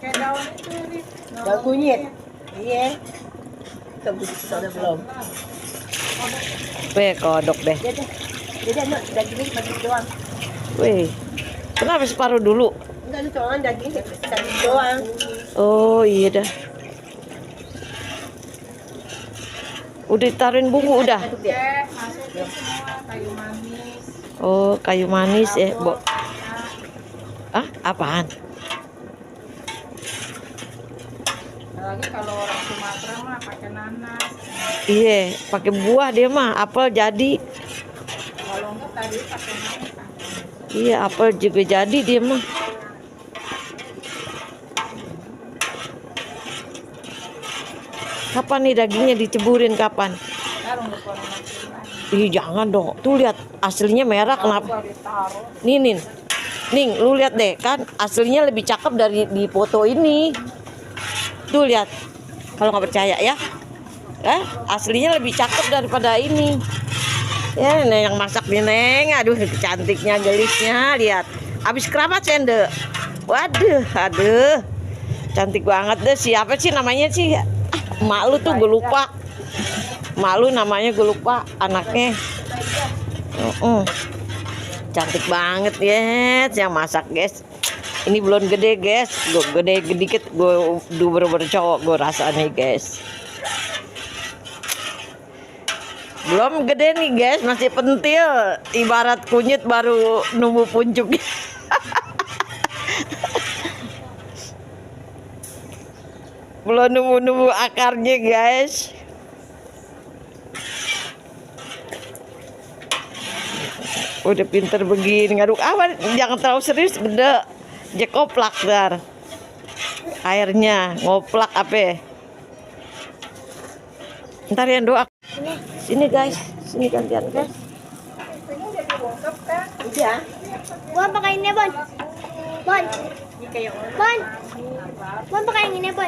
Pakai daun itu, Rik. Daun kunyit. Iya. Tunggu sudah belum. Weh, kodok deh. Jadi ada dagingnya bagi doang. Weh, kenapa separuh dulu? Enggak, itu cuma daging doang. Oh iya dah. Udah ditaruhin bumbu udah. Oke, masukin semua kayu manis. Oh, kayu manis ya, Bo. Ah, apaan? Lagi kalau orang Sumatera mah pakai nanas. Iya, pakai buah dia mah, apel jadi. Kalau enggak tadi pakai nanas. Iya, apel juga jadi dia mah. Kapan nih dagingnya diceburin kapan? Taruh di pohon lagi. Ih, jangan dong. Tuh lihat, aslinya merah kenapa? Kalau ditaruh. Nih, Ning, lu lihat deh, kan aslinya lebih cakep dari di foto ini. Tuh lihat, kalau nggak percaya ya, aslinya lebih cakep daripada ini. Ya, Neng yang masak nih Neng, aduh cantiknya gelisnya, lihat. Abis keramat sende. Waduh, aduh, cantik banget deh. Siapa sih namanya sih? Mak lu tuh gue lupa. Mak lu namanya gue lupa, anaknya. Cantik banget guys, yang masak guys. Ini belum gede guys, gue gede dikit gue bener-bener cowok gue rasa nih guys. Belum gede nih guys, masih pentil, ibarat kunyit baru nunggu puncuk. Belum nunggu akarnya guys. Udah pinter begini ngaduk awan, jangan terlalu serius gede. Jek koplak dar. Airnya ngoplak apa? Ntar yang doa. Sini guys, sini gantian guys. Udah. Bon, pakain niya, Bon. Bon. Bon. Bon, pakain ini, Bon.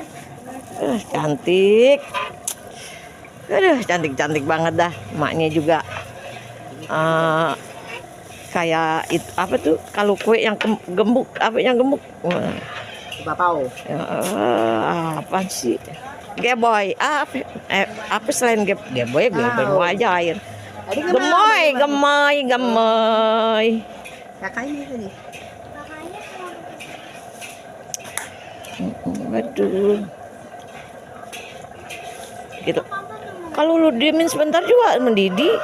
Cantik. Aduh, cantik-cantik banget dah. Emaknya juga. Kayak itu apa tuh? Kalau kue yang gemuk, apa yang gemuk? Bapau. Apa sih? Geboy. Apa selain geboy? Geboy aja air. Gemoy. Kakaknya tadi. Waduh. Gitu. Kalau lu diemin sebentar juga mendidih.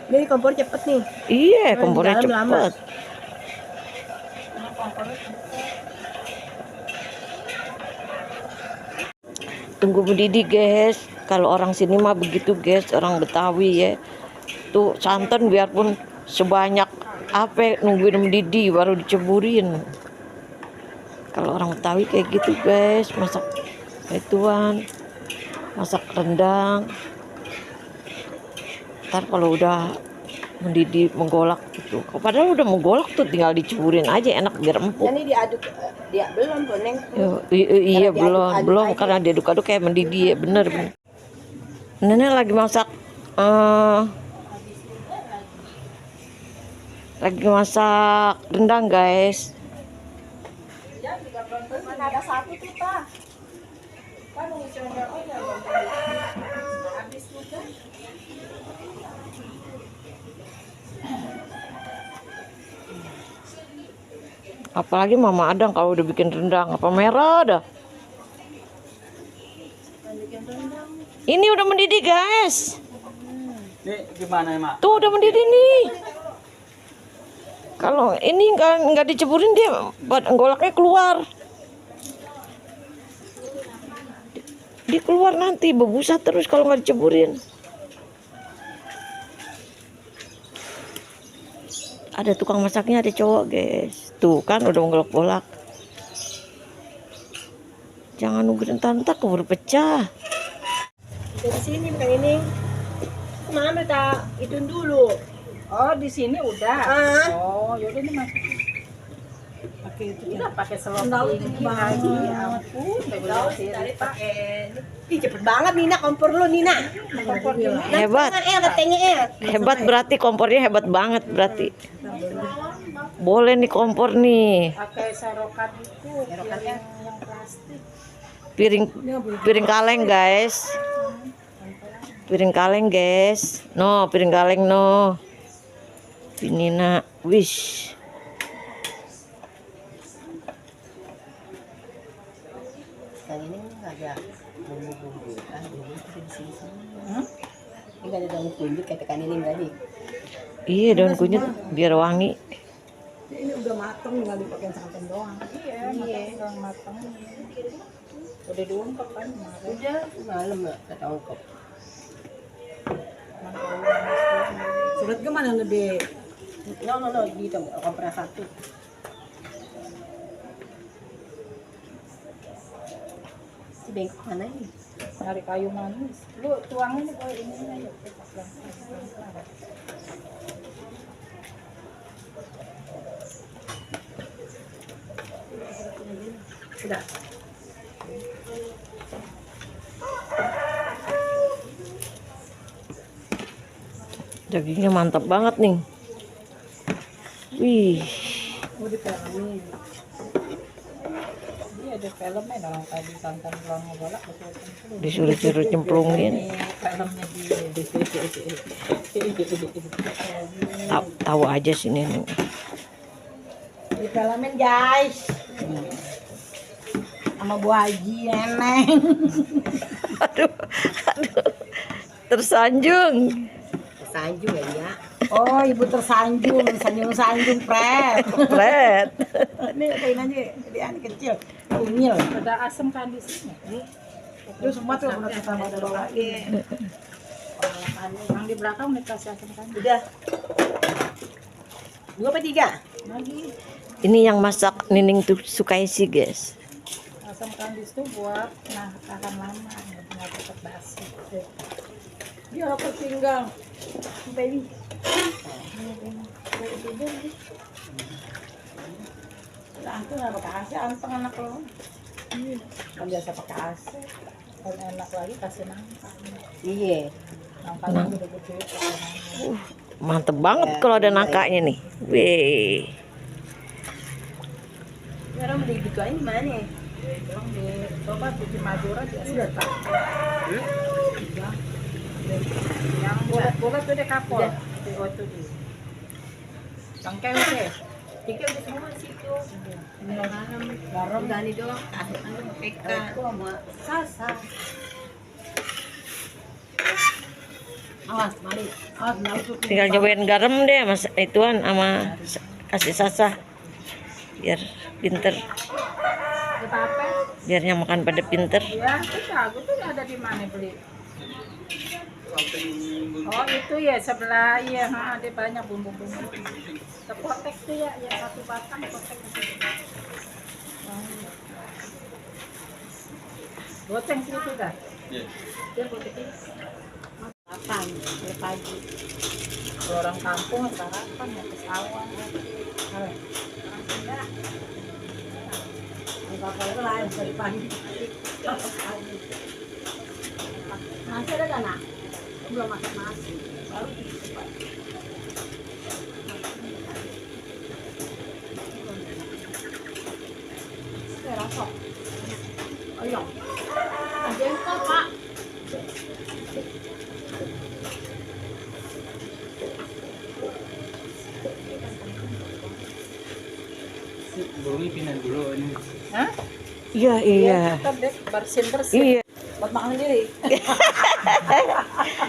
Ini kompor cepet nih. Iya, kompornya cepet. Lama. Tunggu mendidih guys. Kalau orang sini mah begitu guys, orang Betawi ya. Tuh santan biarpun sebanyak apa nungguin mendidih baru diceburin. Kalau orang Betawi kayak gitu guys, masak ituan, masak rendang. Ntar kalau udah mendidih menggolak gitu, padahal udah menggolak tuh tinggal diceburin aja enak biar empuk. Ini diaduk, dia belum Neng. Iya belum karena diaduk-aduk kayak mendidih ya, bener. Nenek lagi masak rendang guys. Mana ada satu tuh, Pak. Kan ngisi rendang aja. Habis juga. Apalagi Mama Adang kalau udah bikin rendang apa merah dah. Ini udah mendidih guys. Ini gimana ya, Mak? Tuh udah mendidih nih. Kalau ini nggak diceburin dia golaknya keluar. Dia keluar nanti berbusa terus kalau nggak diceburin. Ada tukang masaknya, ada cowok guys. Tuh kan udah menggolak-golak. Jangan nunggu entar keburu pecah. Dari sini bukan ini. Kemana kita itu dulu? Oh, di sini udah. Oh, yaudah nih masukin. Pakai itu udah pakai selop tinggi lagi. Ya ampun, pakai. Ih, cepet banget Nina kompor lu Nina. Hebat. Hebat berarti kompornya hebat banget berarti. Boleh nih kompor nih. Pakai serokan itu yang plastik. Piring kaleng guys. Piring kaleng guys. No, piring kaleng no. Ini nak, wish. Yang ini nggak ada bumbu-bumbu kan, bumbu itu di sini. Ini nggak ada daun kunyit katakan ini tadi. Iya, daun kunyit biar wangi. Ini udah mateng, tinggal dipakai santan doang. Iya, kurang matang. Udah diungkep kan kemarin. Udah malam nggak kita ungkep. Surat ke mana lebih? No, gitu, kompres satu. Si bengkok mana ini? Cari kayu manis. Lu tuangin oh ini aja. Sudah. Dagingnya mantap banget nih. Wih, Mau dipelamin. Iya ada filmnya dong tadi santan tulang bolak betul. disuruh cemplungin. Filmnya dia. Tahu aja sih Neneng. Dipelamin guys. Sama Bu Haji Neneng. Aduh, tersanjung. Tersanjung ya. Oh, ibu tersanjung, sanjung Fred. Fred. Ini kain aja, jadi anak kecil, unyil. Ada asam kandisnya. Itu semua tuh udah kita bawa lagi. Yang di belakang dikasih asam kandis. Udah. 2 apa 3? Lagi Ini yang masak Nining tuh sukai sih guys. asam kandis tuh buat tahan lama, nggak cepat basi. Dia apa tinggal? Baby. Nah, itu nggak pakai AC, anteng anak lo. Kan biasa pakai AC. Kalau enak lagi kasih nangka. Iya. Nangkanya gede-gede kasih nangka. Mantep banget kalau ada nangkanya nih. Wih. Sekarang mau digituin gimana? Yang di coba bikin Madura biasa tak. Yang bulat-bulat tuh deh kapol. Itu di. Tangkai udah. Tiga udah semua sih tuh. Garam. Gani doang, kasih PK. Sama Sasa. Awas, mari. Awas, nyaut. Tinggal cobain garam deh mas ituan sama kasih sasa biar pinter, Kita apa? biarnya makan pada pinter. Ya, itu aku tuh ada di mana beli. Oh itu ya sebelah ya, ada banyak bumbu-bumbu. Sepotek tuh ya, yang satu batang potek itu. Goceng situ dah. Iya. Dia poteknya. Makan, pagi. Kalau orang kampung sarapan ya ke sawah. Bapak itu lain dari pagi. Nasi ada kan, Nak? Belum masak nasi. Baru cepat. Rasok. Ayo. Jengkol, Pak. Burungnya pindah dulu ini. Hah? Iya. Kita deh bersin-bersin. Iya. Buat makan sendiri.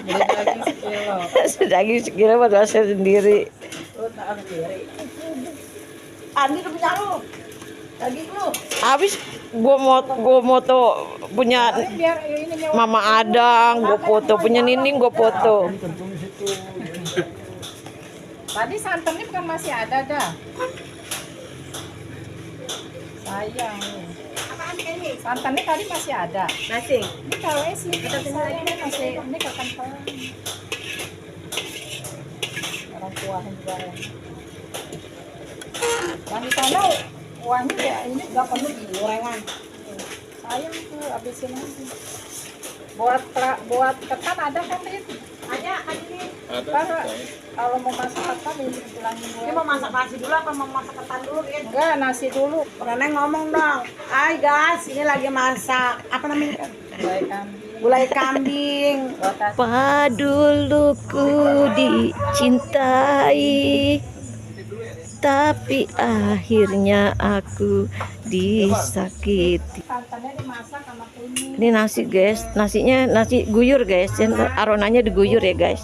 Beli daging sekilo. Daging sekilo buat masak sendiri. Lu makan sendiri. Andi udah punya lu. Daging lu. Habis gua moto punya Biar ini nyawa. Mama Adang, gua foto punya Nining, gua foto. Tadi santannya bukan masih ada dah. Sayang. Apaan ini? Santannya tadi masih ada. Nasi. Ini kalau sih kita sayang masih ini kapan pelan. Orang kuahnya juga. Yang di sana kuahnya ya ini Enggak perlu gorengan. sayang tuh habisin aja. Buat ketan ada kan Rit? Ada kan ini. Kalau mau masak apa nih bilangin gue. Ini mau masak nasi dulu apa mau masak ketan dulu, Rin? Enggak, nasi dulu. Neneng ngomong dong. Hai guys, ini lagi masak apa namanya? Gulai kambing. Paduluku dicintai, tapi akhirnya aku disakiti. Santannya dimasak sama kunyit. Ini nasi guys, nasinya nasi guyur guys, aronanya diguyur ya guys.